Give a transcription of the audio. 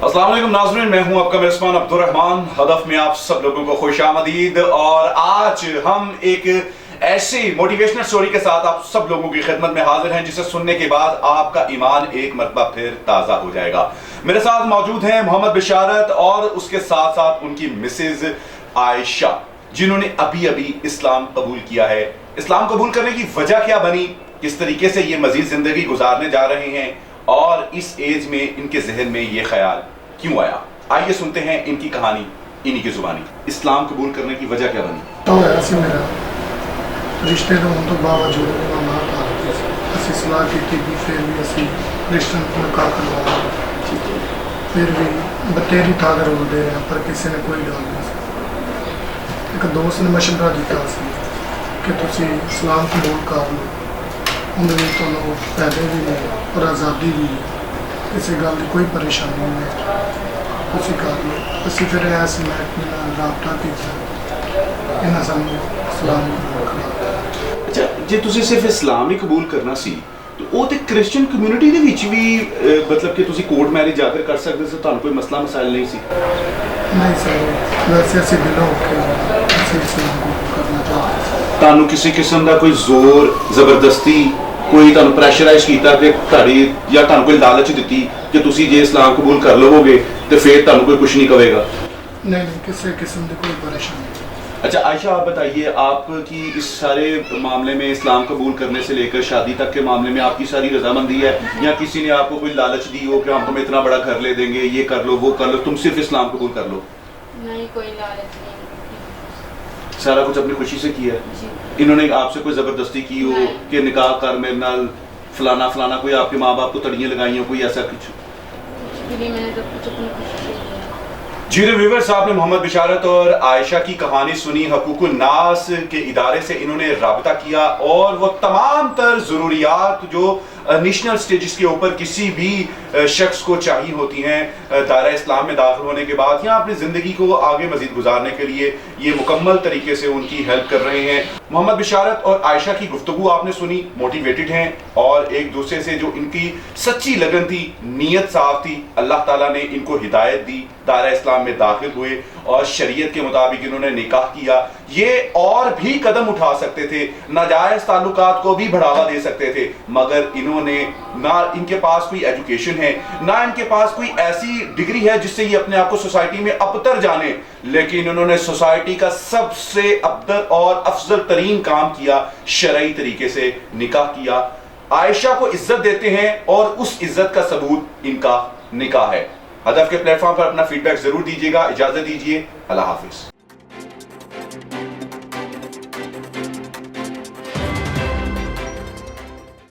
अस्सलाम वालेकुम नाज़रीन, मैं हूं आपका मेज़बान अब्दुल रहमान। हदफ में आप सब लोगों को खुशामदीद। और आज हम एक ऐसी मोटिवेशनल स्टोरी के साथ आप सब लोगों की खिदमत में हाजिर हैं जिसे सुनने के बाद आपका ईमान एक मरतबा फिर ताज़ा हो जाएगा। मेरे साथ मौजूद हैं मोहम्मद बिशारत और उसके साथ साथ उनकी मिसेज आयशा, जिन्होंने अभी अभी इस्लाम कबूल किया है। इस्लाम कबूल करने की वजह क्या बनी, किस तरीके से ये मजीद जिंदगी गुजारने जा रहे हैं और इस एज में इनके जहन में ये ख्याल क्यों आया, आइए सुनते हैं इनकी कहानी इन्हीं की जुबानी। इस्लाम कबूल करने की वजह क्या बनी? तो ऐसे मेरा रिश्ते तो होने तो बावजूद ना असी सलाह की थी, फिर भी असी रिश्ते को का करवाया, फिर भी बतेरी था रोल दे रहे पर किसी ने कोई गल नहीं। एक दोस्त ने मशवरा दिता कि तुसी इस्लाम कबूल कर लो, उन्हें तो पैदे भी नहीं और आज़ादी भी है, किसी गल की कोई परेशानी नहीं, तुसी कर लो। असी फिर ऐसे महकमे नाल राबता किया, इन्हें सानू इस्लाम कबूल करा। अच्छा, जे तुसी सिर्फ इस्लाम ही कबूल करना सी तो वो तो क्रिश्चियन कम्यूनिटी ਦੇ ਵਿੱਚ ਵੀ मतलब कि ਤੁਸੀਂ ਕੋਰਟ ਮੈਰਿਜ ਜਾकर ਕਰ ਸਕਦੇ ਸੀ, ਤੁਹਾਨੂੰ ਕੋਈ ਮਸਲਾ ਮਸਾਇਲ ਨਹੀਂ ਸੀ? नहीं सर, वैसे ऐसे दिलों के ऐसे इस्लाम कबूल करना चाहते हैं। ਤੁਹਾਨੂੰ ਕਿਸੇ ਕਿਸਮ ਦਾ ਕੋਈ ਜ਼ੋਰ ਜ਼ਬਰਦਸਤੀ ਕੋਈ ਤੁਹਾਨੂੰ ਪ੍ਰੈਸ਼ਰਾਈਜ਼ ਕੀਤਾ ਕਿ ਤੁਹਾਡੀ ਜਾਂ ਤੁਹਾਨੂੰ ਕੋਈ ਲਾਲਚ ਦਿੱਤੀ ਕਿ ਤੁਸੀਂ ਜੇ ਇਸਲਾਮ ਕਬੂਲ ਕਰ ਲਵੋਗੇ ਤੇ ਫਿਰ ਤੁਹਾਨੂੰ ਕੋਈ ਕੁਝ ਨਹੀਂ ਕਹੇਗਾ? नहीं, किसी किस्म की कोई परेशानी नहीं। अच्छा आयशा, आप बताइए, आपकी इस सारे मामले में इस्लाम कबूल करने से लेकर शादी तक के मामले में आपकी सारी रजामंदी है या किसी ने आपको कोई लालच दी हो कि हम तुम्हें इतना बड़ा घर ले देंगे, ये कर लो वो कर लो, तुम सिर्फ इस्लाम कबूल कर लो? नहीं, कोई लालच नहीं। सारा कुछ अपनी खुशी से किया? जी। इन्होंने आपसे कोई ज़बरदस्ती की हो कि निकाह कर मेरे नाल फलाना फलाना, कोई आपके माँ बाप को तड़ियाँ लगाई हो, कोई ऐसा कुछ? मैंने सब कुछ अपनी खुशी से किया। जी व्यूअर्स, आपने मोहम्मद बिशारत और आयशा की कहानी सुनी। हकूकुल नास के इदारे से इन्होंने राबता किया और वो तमाम तर ज़रूरियात जो नेशनल स्टेजेस के ऊपर किसी भी शख्स को चाहिए होती हैं दायरा इस्लाम में दाखिल होने के बाद या अपनी ज़िंदगी को आगे मज़ीद गुजारने के लिए, ये मुकम्मल तरीके से उनकी हेल्प कर रहे हैं। मोहम्मद बिशारत और आयशा की गुफ्तगू आपने सुनी, मोटिवेटेड हैं और एक दूसरे से जो इनकी सच्ची लगन थी, नीयत साफ थी, अल्लाह ताला ने इनको हिदायत दी, दायरा इस्लाम में दाखिल हुए और शरीयत के मुताबिक इन्होंने निकाह किया। ये और भी कदम उठा सकते थे, नाजायज़ ताल्लुकात को भी बढ़ावा दे सकते थे, मगर इन्होंने ना इनके पास कोई एजुकेशन है, ना इनके पास कोई ऐसी डिग्री है जिससे ये अपने आप को सोसाइटी में अबतर जाने, लेकिन उन्होंने सोसाइटी का सबसे अबतर और अफजल तरीन काम किया, शरई तरीके से निकाह किया। आयशा को इज्जत देते हैं और उस इज्जत का सबूत इनका निकाह है। हदफ के प्लेटफॉर्म पर अपना फीडबैक जरूर दीजिएगा। इजाजत दीजिए, अल्लाह हाफिज।